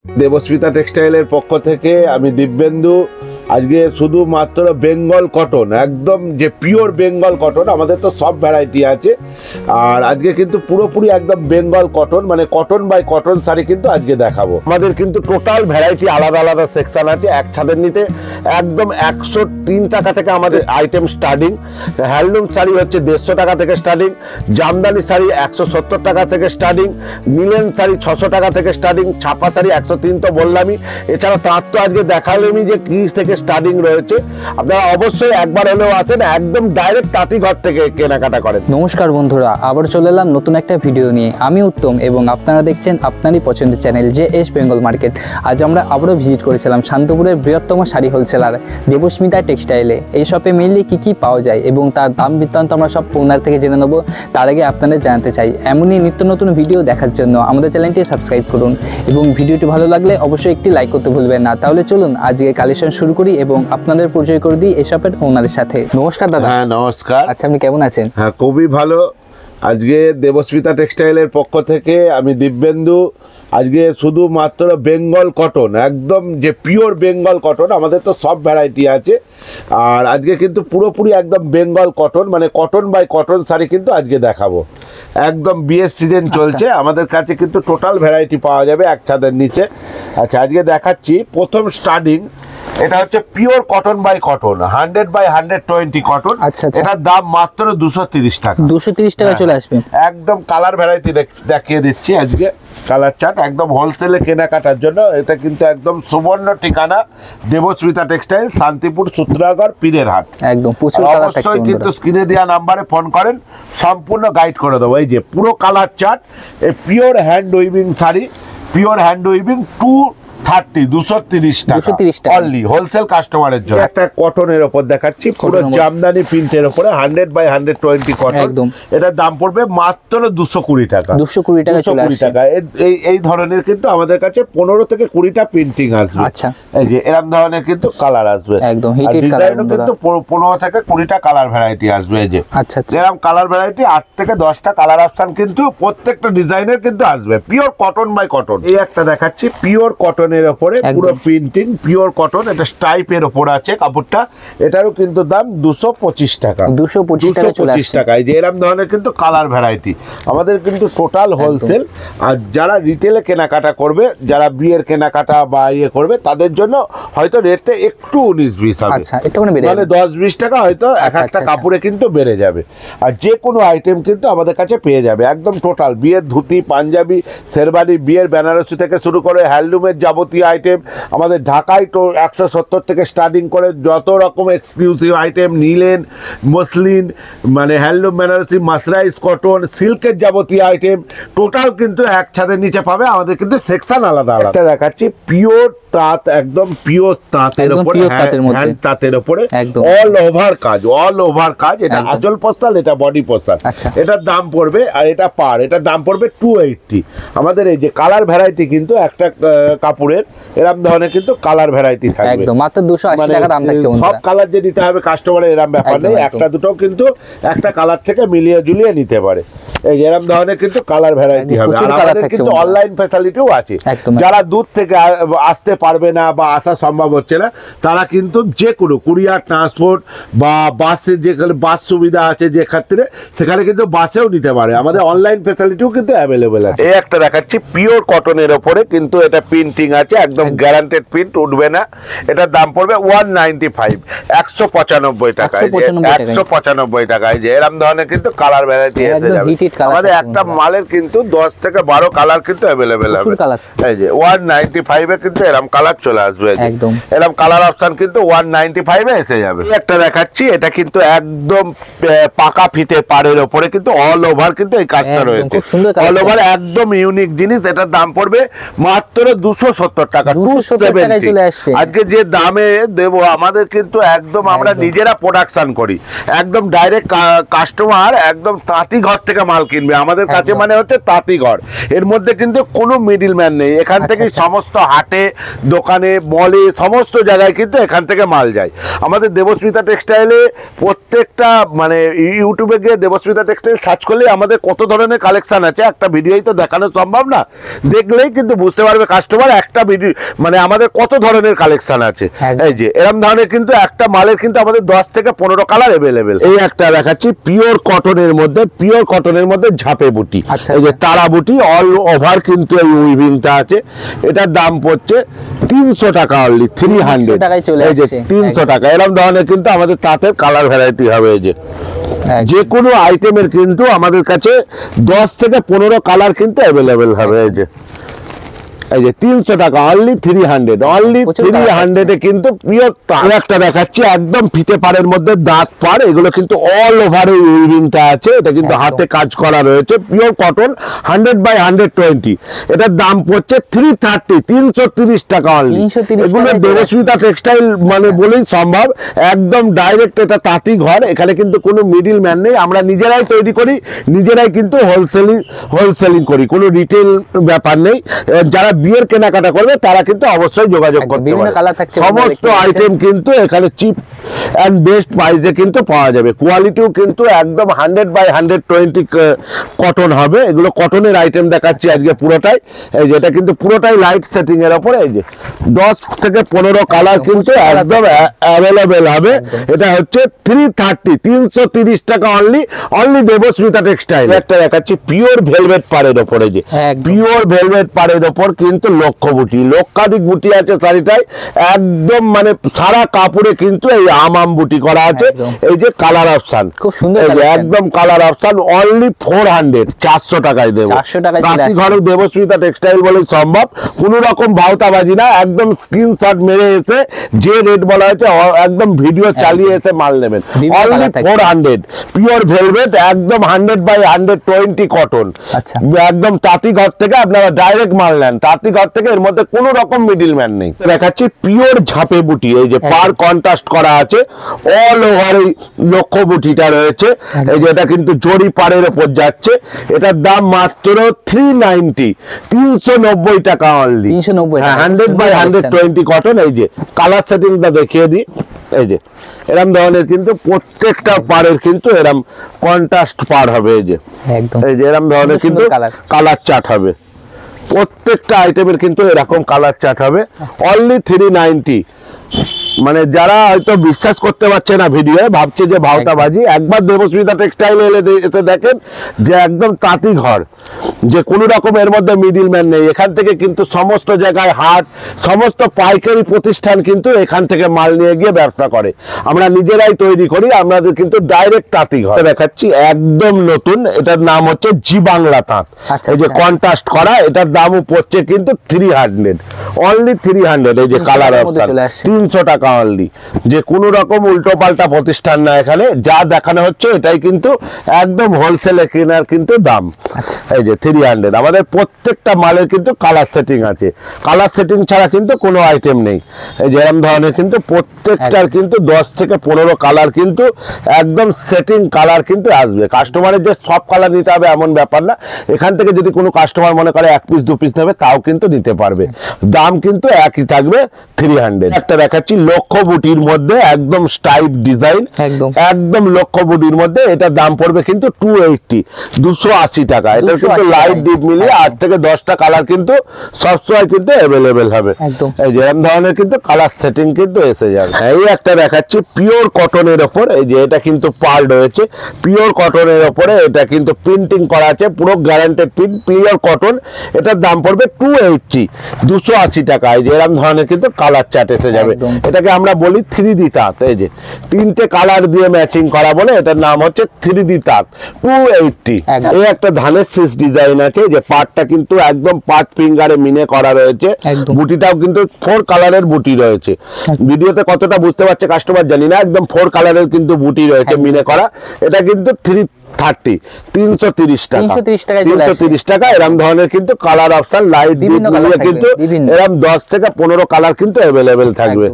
দেবস্মিতা টেক্সটাইলের পক্ষ থেকে আমি দিব্যেন্দু আজকে শুধুমাত্র বেঙ্গল কটন, একদম যে পিওর বেঙ্গল কটন, আমাদের তো সব ভ্যারাইটি আছে। আর আজকে কিন্তু পুরোপুরি একদম বেঙ্গল কটন, মানে কটন বাই কটন শাড়ি কিন্তু আজকে দেখাবো। আমাদের কিন্তু টোটাল ভ্যারাইটি আলাদা আলাদা সেকশন আছে। এক ছাদের নিতে একদম 103 টাকা থেকে আমাদের আইটেম স্টার্টিং। হ্যান্ডলুম শাড়ি হচ্ছে 150 টাকা থেকে স্টার্টিং, জামদানি শাড়ি 170 টাকা থেকে স্টার্টিং, মিলেন শাড়ি 600 টাকা থেকে স্টার্টিং, ছাপা শাড়ি 103 তো বললামই। এছাড়া তার তো আজকে দেখালামই যে কি থেকে স্টার্টিং রয়েছে। আপনারা অবশ্যই একবার হলেও আসেন, একদম ডাইরেক্ট তাঁতিঘর থেকে কেনাকাটা করেন। নমস্কার বন্ধুরা, আবার চলে এলাম নতুন একটা ভিডিও নিয়ে। আমি উত্তম এবং আপনারা দেখছেন আপনারই পছন্দের চ্যানেল যে এস বেঙ্গল মার্কেট। আজ আমরা আবারও ভিজিট করেছিলাম শান্তপুরের বৃহত্তম শাড়ি হোলসেলার দেবস্মিতা টেক্সটাইলে। এই শপে মেইনলি কী কী পাওয়া যায় এবং তার দাম বৃত্তান্ত আমরা সব ওনার থেকে জেনে নেবো। তার আগে আপনাদের জানাতে চাই, এমনই নিত্য নতুন ভিডিও দেখার জন্য আমাদের চ্যানেলটি সাবস্ক্রাইব করুন এবং ভিডিওটি ভালো লাগলে অবশ্যই একটি লাইক করতে ভুলবেন না। তাহলে চলুন আজকে কালেকশন শুরু করি এবং আপনাদের পরিচয় করে দিই এই শপের ওনারের সাথে। নমস্কার দাদা। হ্যাঁ নমস্কার। আচ্ছা, আপনি কেমন আছেন? হ্যাঁ খুবই ভালো। আজকে দেবস্মিতা টেক্সটাইলের পক্ষ থেকে আমি দিব্যেন্দু আজকে শুধুমাত্র বেঙ্গল কটন, একদম যে পিওর বেঙ্গল কটন, আমাদের তো সব ভ্যারাইটি আছে। আর আজকে কিন্তু পুরোপুরি একদম বেঙ্গল কটন, মানে কটন বাই কটন শাড়ি কিন্তু আজকে দেখাবো। একদম বিয়ের সিজন চলছে, আমাদের কাছে কিন্তু টোটাল ভ্যারাইটি পাওয়া যাবে এক ছাদের নিচে। আচ্ছা, আজকে দেখাচ্ছি প্রথম স্টার্টিং। এটা হচ্ছে pure cotton by cotton, 100/120 cotton. আচ্ছা, এটার দাম মাত্র 230 টাকা। 230 টাকা চলে আসবে। একদম কালার ভ্যারাইটি দেখিয়ে দিচ্ছি আজকে। কালার চার্ট একদম হোলসেলে কেনাকাটার জন্য এটা কিন্তু একদম সুবর্ণ ঠিকানা, দেবস্মিতা টেক্সটাইল, শান্তিপুর, সূত্রাগড়, পীরের হাট। একদম প্রচুর কালার থাকছে। অবশ্যই কিন্তু স্ক্রিনে দেওয়া নাম্বারে ফোন করেন, সম্পূর্ণ গাইড করে দেবো। এই যে পুরো কালার চার্ট, এই pure hand weaving sari, pure hand weaving 230 টাকা অনলি হোলসেল কাস্টমারের জন্য। একটা কটনের উপর দেখাচ্ছি, পুরো জামদানি প্রিন্টের উপরে 100/120 কটন। একদম এটার দাম পড়বে মাত্র 220 টাকা। 220 টাকা চলে আসছে। এই ধরনের কিন্তু আমাদের কাছে 15 থেকে 20টা প্রিন্টিং আসবে। আচ্ছা, এই যে এরকম ধরনের কিন্তু কালার আসবে। একদম হিটেড কালার। ডিজাইনও কিন্তু 15 থেকে 20টা কালার ভ্যারাইটি আসবে। এই যে আচ্ছা আচ্ছা, এরকম কালার ভ্যারাইটি 8 থেকে 10টা কালার অপশন কিন্তু প্রত্যেকটা ডিজাইনের কিন্তু আসবে। Pure cotton by cotton. এই একটা দেখাচ্ছি পিওর কটনের উপরে পুরো প্রিন্টিং, পিওর কটন। এটা স্টাইপের উপর আছে কাপড়টা। এটারও কিন্তু দাম 225 টাকা। 225 টাকা। এই যে এরকম ধরনের কিন্তু কালার ভ্যারাইটি আমাদের কিন্তু টোটাল হোলসেল। আর যারা রিটেলে কেনাকাটা করবে, যারা বিয়ের কেনাকাটা বা ইয়ে করবে, তাদের জন্য হয়তো রেটটা একটু 19-20 হবে। আচ্ছা, একটুখানি বেড়ে মানে 10-20 টাকা হয়তো এক একটা কাপড়ে কিন্তু বেড়ে যাবে। আর যে কোনো আইটেম কিন্তু আমাদের কাছে পেয়ে যাবে একদম টোটাল। বিয়ের ধুতি, পাঞ্জাবি, শেরবানি, বিয়ের বেনারসি থেকে শুরু করে হ্যান্ডলুমের যাবতীয় আইটেম আমাদের ঢাকায় তো 170 থেকে স্টার্টিং করে যত রকম এক্সক্লুসিভ আইটেম, নিলেন, মসলিন, মানে হ্যান্ডলুম, বেনারসি, মাসরাইজ, কটন, সিল্কের যাবতীয় আইটেম টোটাল কিন্তু এক ছাদের নিচে পাবে। আমাদের কিন্তু সেকশন আলাদা আলাদা। এটা দেখাচ্ছি পিওর তাঁত, একদম পিওর তাঁতের উপরে, হ্যান্ড তাঁতের উপরে অল ওভার কাজ, অল ওভার কাজ। এটা আঁচল পোস্টাল, এটা বডি পোস্টাল। এটার দাম পড়বে, আর এটা পার, এটার দাম পড়বে 280। আমাদের এই যে কালার ভ্যারাইটি কিন্তু একটা কাপড়ের এরকম ধরনের কিন্তু কালার ভ্যারাইটি থাকবে। একদম মাত্র 280 টাকা দাম থাকছে। সব কালার যে নিতে হবে কাস্টমারের এরকম ব্যাপার নেই। একটা দুটো কিন্তু একটা কালার থেকে মিলিয়ে ঝুলিয়ে নিতে পারে। এই এরকম ধরনের কিন্তু কালার ভ্যারাইটি হবে। আর আমাদের কিন্তু অনলাইন ফ্যাসিলিটিও আছে। যারা দূর থেকে আসতে পারবে না বা আসা সম্ভব হচ্ছে না, তারা কিন্তু যে কোনো কুরিয়ার, ট্রান্সপোর্ট বা বাসের যেখানে বাস সুবিধা আছে যে ক্ষেত্রে, সেখানে কিন্তু বাসেও নিতে পারে। আমাদের অনলাইন ফ্যাসিলিটিও কিন্তু অ্যাভেলেবেল আছে। এই একটা দেখাচ্ছি পিওর কটনের ওপরে কিন্তু এটা প্রিন্টিং আছে, একদম গ্যারান্টেড প্রিন্ট, উঠবে না। এটার দাম পড়বে 195, 195 টাকা। 195 টাকায় যে এরকম ধরনের কিন্তু কালার ভ্যারাইটি এসে যাবে। আমাদের একটা মালের কিন্তু 10 থেকে 12 কালার কিন্তু অ্যাভেলেবেল হবে। এই যে 195 এ কিন্তু এরকম কালার চলে আসবে। এরকম কালার অপশন কিন্তু 195 এ এসে যাবে। একটা দেখাচ্ছি, এটা কিন্তু একদম পাকা ফিতে পাড়ের ওপরে কিন্তু অল ওভার কিন্তু এই কাজটা রয়েছে। অল ওভার একদম ইউনিক জিনিস। এটার দাম পড়বে মাত্র 270 টাকা। 270। আজকে যে দামে দেবো, আমাদের কিন্তু একদম আমরা নিজেরা প্রোডাকশন করি, একদম ডাইরেক্ট কাস্টমার একদম তাঁতি ঘর থেকে মাল কিনবে আমাদের কাছে, মানে হচ্ছে তাঁতি ঘর। এর মধ্যে কিন্তু কোনো মিডিল ম্যান নেই। এখান থেকে সমস্ত হাটে, দোকানে, মলে, সমস্ত জায়গায় কিন্তু এখান থেকে মাল যায়। আমাদের দেবস্মিতা টেক্সটাইলে প্রত্যেকটা মানে ইউটিউবে গিয়ে দেবস্মিতা টেক্সটাইল সার্চ করলে আমাদের কত ধরনের কালেকশন আছে, একটা ভিডিওই তো দেখানো সম্ভব না। দেখলেই কিন্তু বুঝতে পারবে কাস্টমার। একটা মানে আমাদের কত ধরনের কালেকশন আছে। এই যে এরকম ধরনের কিন্তু একটা মালের কিন্তু আমাদের 10 থেকে 15 কালার অ্যাভেলেবেল। এই একটা দেখাচ্ছি পিওর কটনের মধ্যে ঝাপে বুটি, এই যে তারা বুটি অল ওভার কিন্তু এই উইভিংটা আছে। এটার দাম পড়ছে 300 টাকা অনলি, 300 এই যে 300 টাকা। এরকম ধরনের কিন্তু আমাদের তাঁতের কালার ভ্যারাইটি হবে। এই যে কোনো আইটেমের কিন্তু আমাদের কাছে 10 থেকে 15 কালার কিন্তু অ্যাভেলেবেল হবে। এই যে 300 টাকা অনলি 300 কিন্তু পিওর তার। একটা দেখাচ্ছি একদম ফিতে পাড়ের মধ্যে দাঁত পাড়, এগুলো কিন্তু অল ওভার এই উইভিংটা আছে। এটা কিন্তু হাতে কাজ করা রয়েছে, পিওর কটন 100/120। এটার দাম পড়ছে 330 টাকা অনলি। এগুলো দেবস্মিতা টেক্সটাইল মানে বলেই সম্ভব, একদম ডাইরেক্ট এটা তাঁতি ঘর। এখানে কিন্তু কোনো মিডিল ম্যান নেই, আমরা নিজেরাই তৈরি করি, নিজেরাই কিন্তু হোলসেলিং করি, কোনো রিটেল ব্যাপার নেই। যারা বিয়ের কেনাকাটা করবে তারা কিন্তু অবশ্যই যোগাযোগ করতে পারে। সমস্ত আইটেম কিন্তু এখানে চিপ এন্ড বেস্ট প্রাইসে কিন্তু পাওয়া যাবে। কোয়ালিটিও কিন্তু একদম 100/120 কটন হবে। এগুলো কটনের আইটেম দেখাচ্ছি আজকে পুরোটাই। এই যে এটা কিন্তু পুরোটাই লাইট সেটিং এর উপরে। এই যে 10 থেকে 15 কালার কিন্তু একদম অ্যাভেলেবেল হবে। এটা হচ্ছে 330 টাকা অনলি দেবস্মিতা টেক্সটাইল। একটা দেখাচ্ছি পিওর ভেলভেট পাড়ের উপরে, যে পিওর ভেলভেট পাড়ের উপর কিন্তু লক্ষাধিক বুটি আছে শাড়িটায়। একদম মানে সারা কাপড়ে কিন্তু এই আম বুটি করা আছে। এই যে কালার অপশন খুব সুন্দর, একদম কালার অপশন অনলি 400 টাকায় দেবো। রাতি ঘরে দেবস্মিতা টেক্সটাইল বলে সম্ভব, কোনো রকম ভাওতাবাজি না। একদম স্ক্রিনশট মেরে এসে যে রেট বলা হয়েছে একদম ভিডিও চালিয়ে এসে মাল নেবেন। অনলি 400 পিওর ভেলভেট, একদম 100/120 কটন। একদম তাঁতি ঘর থেকে আপনারা ডাইরেক্ট মাল নেন, তাঁতি ঘর থেকে। এর মধ্যে কোনো রকম মিডিল ম্যান নেই। দেখাচ্ছি পিওর ঝাপে বুটি, এই যে পার কন্ট্রাস্ট করা আছে, অল ওভার এই লক্ষ বুটিটা রয়েছে। এই যে এটা কিন্তু জরি পাড়ের উপর যাচ্ছে। এটার দাম মাত্র 390 টাকা অনলি, 100/120 কটন। এই যে কালার সেটিংটা দেখিয়ে দিই। এই যে এরম ধরনের কিন্তু প্রত্যেকটা পাড়ের কিন্তু এরম কন্ট্রাস্ট পাড় হবে। এই যে এরম ধরনের কিন্তু কালার চার্ট হবে, প্রত্যেকটা আইটেমের কিন্তু এরকম কালার চার্ট হবে। অনলি 390। মানে যারা হয়তো বিশ্বাস করতে পারছে না ভিডিও, ভাবছে যে ভাওতাবাজি, একবার দেবস্মিতা টেক্সটাইল এসে দেখেন যে একদম তাঁতি ঘর, যে কোনো রকম এর মধ্যে মিডিল ম্যান নেই। এখান থেকে কিন্তু সমস্ত জায়গায় হাট, সমস্ত পাইকারি প্রতিষ্ঠান কিন্তু এখান থেকে মাল নিয়ে গিয়ে ব্যবসা করে। আমরা নিজেরাই তৈরি করি, আমাদের কিন্তু ডাইরেক্ট তাঁতি ঘর। দেখাচ্ছি একদম নতুন, এটার নাম হচ্ছে জি বাংলা তাঁত। এই যে কন্ট্রাস্ট করা, এটার দামও পড়ছে কিন্তু 300 অনলি 300। এই যে কালার অপশন 300 টাকা অনলি। যে কোনো রকম উল্টো পাল্টা প্রতিষ্ঠান না, এখানে যা দেখানো হচ্ছে এটাই কিন্তু একদম হোলসেলে কেনার কিন্তু দাম। এই যে 300। আমাদের প্রত্যেকটা মালের কিন্তু কালার সেটিং আছে, কালার সেটিং ছাড়া কিন্তু কোনো আইটেম নেই। এই যে এরকম ধরনের কিন্তু প্রত্যেকটার কিন্তু 10 থেকে 15 কালার কিন্তু একদম সেটিং কালার কিন্তু আসবে। কাস্টমারের যে সব কালার নিতে হবে এমন ব্যাপার না। এখান থেকে যদি কোনো কাস্টমার মনে করে 1 পিস 2 পিস নেবে তাও কিন্তু নিতে পারবে, দাম কিন্তু একই থাকবে 300। একটা দেখাচ্ছি লক্ষ বুটির মধ্যে একদম স্টাইপ ডিজাইন, একদম লক্ষ বুটির মধ্যে। এটার দাম পড়বে কিন্তু 280 টাকা। এটা কিন্তু লাইট ডিপ মিলিয়ে 8 থেকে 10টা কালার কিন্তু সবসময় কিন্তু অ্যাভেলেবেল হবে। এই যে এরকম ধরনের কিন্তু কালার সেটিং কিন্তু এসে যাবে। এই একটা দেখাচ্ছি পিওর কটনের ওপর। এই যে এটা কিন্তু পার্ল রয়েছে পিওর কটনের ওপরে, এটা কিন্তু প্রিন্টিং করা আছে, পুরো গ্যারান্টেড প্রিন্ট, পিওর কটন। এটার দাম পড়বে 280 টাকা। এই যে এরকম ধরনের কিন্তু কালার চার্ট এসে যাবে। এটাকে আমরা বলি 3D তাঁত। এই যে 3টে কালার দিয়ে ম্যাচিং করা বলে, এটার নাম হচ্ছে 3D তাঁত 280। এই একটা ধানের শীষ ডিজাইন আছে, যে পাটটা কিন্তু একদম 5 ফিঙ্গারে মিনে করা রয়েছে। বুটিটাও কিন্তু 4 কালারের বুটি রয়েছে। ভিডিওতে কতটা বুঝতে পারছে কাস্টমার জানি না, একদম 4 কালারের কিন্তু বুটি রয়েছে মিনে করা। এটা কিন্তু 330 টাকা। এরকম ধরনের কিন্তু কালার অপশন লাইট দিয়ে কিন্তু এরকম 10 থেকে 15 কালার কিন্তু অ্যাভেলেবেল থাকবে।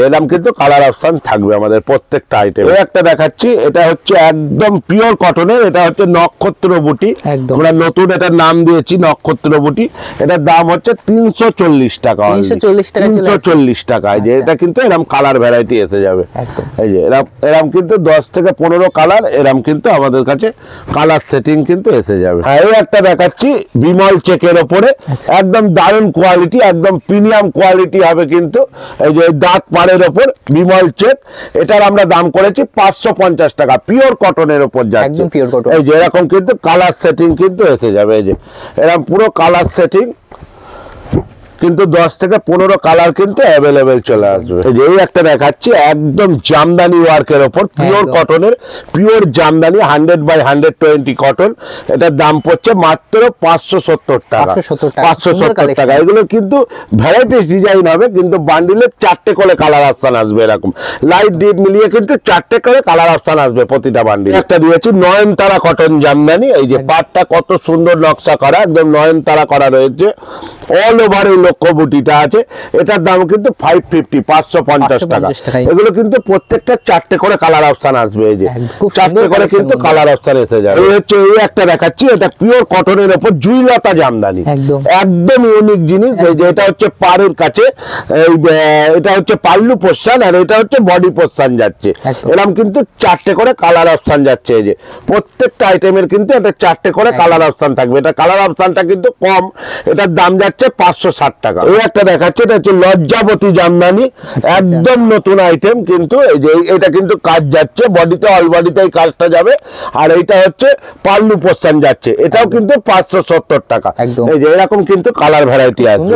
এরকম কিন্তু কালার অপশন থাকবে আমাদের প্রত্যেকটা আইটেম। একটা দেখাচ্ছি, এটা হচ্ছে একদম পিওর কটনের, এটা হচ্ছে নক্ষত্র বুটি। আমরা নতুন এটার নাম দিয়েছি নক্ষত্র বুটি। এটার দাম হচ্ছে 340 টাকা। 340 টাকা। যে এটা কিন্তু এরকম কালার ভ্যারাইটি এসে যাবে। এই যে এরকম কিন্তু 10 থেকে 15 কালার এরকম কিন্তু আমাদের আমাদের কাছে কালার সেটিং কিন্তু এসে যাবে। এই একটা দেখাচ্ছি বিমল চেকের ওপরে, একদম দারুণ কোয়ালিটি, একদম প্রিমিয়াম কোয়ালিটি হবে কিন্তু। এই যে দাঁত পাড়ের ওপর বিমল চেক, এটার আমরা দাম করেছি 550 টাকা, পিওর কটনের ওপর যাচ্ছে, একদম পিওর কটন। এই যে এরকম কিন্তু কালার সেটিং কিন্তু এসে যাবে, এই যে এরকম পুরো কালার সেটিং কিন্তু 10 থেকে 15 কালার কিন্তু অ্যাভেলেবেল চলে আসবে। এই যে এই একটা দেখাচ্ছি একদম জামদানি ওয়ার্কের ওপর, পিওর কটনের, পিওর জামদানি 100/120 কটন। এটার দাম পড়ছে মাত্র 570 টাকা, 570 টাকা। এগুলো কিন্তু ভ্যারাইটিস ডিজাইন হবে, কিন্তু বান্ডিলে 4টে করে কালার অপশন আসবে, এরকম লাইট ডিপ মিলিয়ে কিন্তু 4টে করে কালার অপশন আসবে প্রতিটা বান্ডিল। একটা দিয়েছি নয়নতারা কটন জামদানি, এই যে পাটটা কত সুন্দর নকশা করা, একদম নয়নতারা করা রয়েছে, অল ওভার এই লক্ষ্য বুটিটা আছে। এটার দাম কিন্তু 550 টাকা। এগুলো কিন্তু প্রত্যেকটা 4টে করে কালার অপশন আসবে, এই যে 4টে করে কিন্তু কালার অপশন এসে যাবে। এই হচ্ছে এই একটা দেখাচ্ছি, এটা পিওর কটনের উপর জুইলতা জামদানি, একদম ইউনিক জিনিস। এই যে এটা হচ্ছে পাড়ের কাছে, এটা হচ্ছে পাল্লু পোর্শন, আর এটা হচ্ছে বডি পোর্শন যাচ্ছে, এরকম কিন্তু 4টে করে কালার অপশন যাচ্ছে। এই যে প্রত্যেকটা আইটেমের কিন্তু এটা 4টে করে কালার অপশন থাকবে। এটা কালার অপশনটা কিন্তু কম, এটার দাম যাচ্ছে 560 টাকা। এই একটা দেখাচ্ছে, এটা হচ্ছে লজ্জাবতী জামদানি, একদম নতুন আইটেম কিন্তু। এই যে এটা কিন্তু কাজ যাচ্ছে বডিতে, অল বডিতেই কাজটা যাবে, আর এইটা হচ্ছে পাল্লু পোর্শন যাচ্ছে, এটাও কিন্তু 570 টাকা। এই যে এরকম কিন্তু কালার ভ্যারাইটি আছে,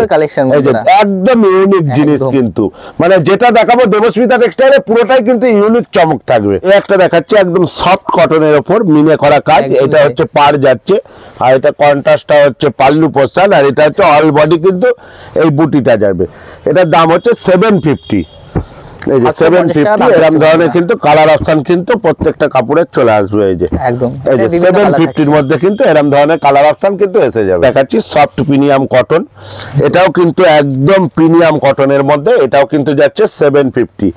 এই যে একদম ইউনিক জিনিস কিন্তু, মানে যেটা দেখাবো দেবস্মিতা টেক্সটাইলে পুরোটাই কিন্তু ইউনিক চমক থাকবে। এই একটা দেখাচ্ছে একদম সফট কটনের ওপর মিনে করা কাজ, এটা হচ্ছে পাড় যাচ্ছে, আর এটা কন্ট্রাস্টটা হচ্ছে পাল্লু পোর্শন, আর এটা হচ্ছে অল বডি কিন্তু এই বুটিটা যাবে। এটার দাম হচ্ছে 750। এই যে 750, এরকম ধরনের কিন্তু কালার অপশন কিন্তু প্রত্যেকটা কাপড়ের চলে আসবে। এই যে একদম এই যে 750 মধ্যে কিন্তু এরকম ধরনের কালার অপশন কিন্তু এসে যাবে। দেখাচ্ছি সফট প্রিমিয়াম কটন, এটাও কিন্তু একদম প্রিমিয়াম কটনের মধ্যে, এটাও কিন্তু যাচ্ছে 750।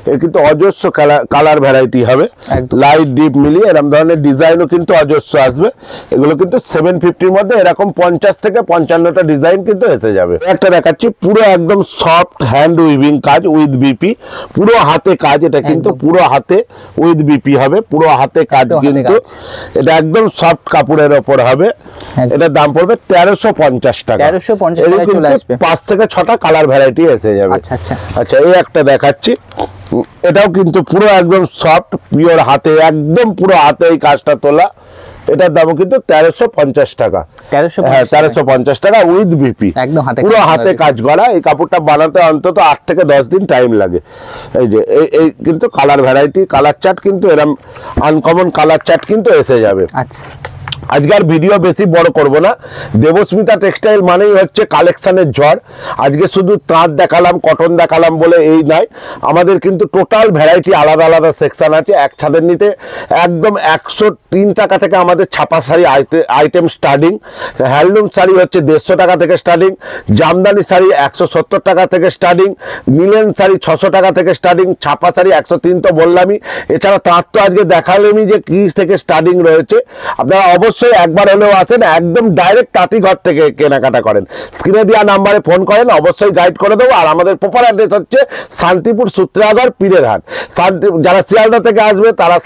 এর কিন্তু অজস্র কালার ভ্যারাইটি হবে, লাইট ডিপ মিলিয়ে এরকম ধরনের ডিজাইনও কিন্তু অজস্র আসবে। এগুলো কিন্তু 750-র মধ্যে এরকম 50 থেকে 55টা ডিজাইন কিন্তু এসে যাবে। একটা দেখাচ্ছি পুরো একদম সফট হ্যান্ড উইভিং কাজ উইথ বিপি, পুরো হাতে কাজ, এটা কিন্তু পুরো হাতে উইথ বিপি হবে, পুরো হাতে কাজ কিন্তু। এটা একদম সফট কাপড়ের ওপর হবে, এটার দাম পড়বে 1350 টাকা। 5 থেকে 6টা কালার ভ্যারাইটি এসে যাবে। আচ্ছা এই একটা দেখাচ্ছি, এটাও কিন্তু পুরো একদম সফট পিওর হাতে, একদম পুরো হাতে এই কাজটা তোলা, এটার দাম কিন্তু 1350 টাকা। 1350 টাকা উইথ বিপি, পুরো হাতে কাজ করা। এই কাপড়টা বানাতে অন্তত 8 থেকে 10 দিন টাইম লাগে। এই যে এই কিন্তু কালার ভ্যারাইটি, কালার চার্ট কিন্তু এরকম আনকমন কালার চার্ট কিন্তু এসে যাবে। আচ্ছা আজকের ভিডিও বেশি বড় করব না, দেবস্মিতা টেক্সটাইল মানেই হচ্ছে কালেকশনের ঝড়। আজকে শুধু তাঁত দেখালাম, কটন দেখালাম বলে এই নয়, আমাদের কিন্তু টোটাল ভ্যারাইটি আলাদা আলাদা সেকশন আছে। এক ছাদের নিতে একদম 103 টাকা থেকে আমাদের ছাপা sari item starting, handloom sari হচ্ছে 150 টাকা থেকে স্টার্টিং, জামদানি শাড়ি 170 টাকা থেকে স্টার্টিং, মিলেন শাড়ি 600 টাকা থেকে স্টার্টিং, ছাপা শাড়ি 103 তো বললামই। এছাড়া তাঁত তো আজকে দেখালেনি যে কি থেকে স্টার্টিং রয়েছে। আপনারা অবশ্যই একবার হলেও আসেন, একদম ডাইরেক্ট তাঁতি ঘর থেকে কেনাকাটা করেন। স্ক্রিনে দেওয়া নাম্বারে ফোন করেন, অবশ্যই গাইড করে দেবো। আর আমাদের প্রপার অ্যাড্রেস হচ্ছে শান্তিপুর সূত্রাগড় পীরের হাট। যারা শিয়ালদা থেকে আসবে তারা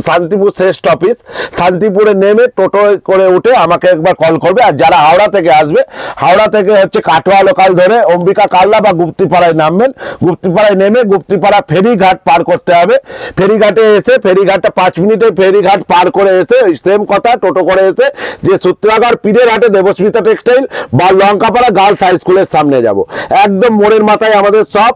শান্তিপুর শ্রেষ্ঠ অফিস, শান্তিপুরে নেমে টোটো করে উঠে আমাকে একবার কল করবে। আর যারা হাওড়া থেকে আসবে, হাওড়া থেকে হচ্ছে কাটোয়া লোকাল ধরে অম্বিকা কাল্লা বা গুপ্তিপাড়ায় নামবেন। গুপ্তিপাড়ায় নেমে গুপ্তিপাড়া ফেরিঘাট পার করতে হবে। ফেরিঘাটে এসে, ফেরিঘাটটা 5 মিনিটে ফেরিঘাট পার করে এসে সেম কথা টোটো করে এসে যে সূত্রাগড় পীরের হাটে দেবস্মিতা টেক্সটাইল বা লঙ্কাপাড়া গার্লস হাই স্কুলের সামনে যাব, একদম মোড়ের মাথায় আমাদের সব।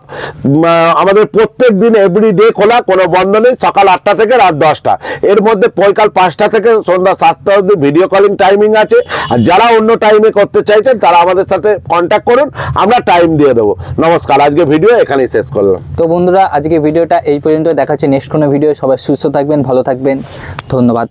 আমাদের প্রত্যেক দিন এভরিডে খোলা, কোনো বন্ধ নেই। সকাল 8টা থেকে রাত 10টা, এর মধ্যে বৈকাল 5টা থেকে সন্ধ্যা 7টা অবধি ভিডিও কলিং টাইমিং আছে। আর যারা অন্য টাইমে করতে চাইছেন তারা আমাদের সাথে কন্ট্যাক্ট করুন, আমরা টাইম দিয়ে দেবো। নমস্কার, আজকে ভিডিও এখানেই শেষ করলাম। তো বন্ধুরা আজকে ভিডিওটা এই পর্যন্ত, দেখা হচ্ছে নেক্সট কোনো ভিডিও। সবাই সুস্থ থাকবেন, ভালো থাকবেন, ধন্যবাদ।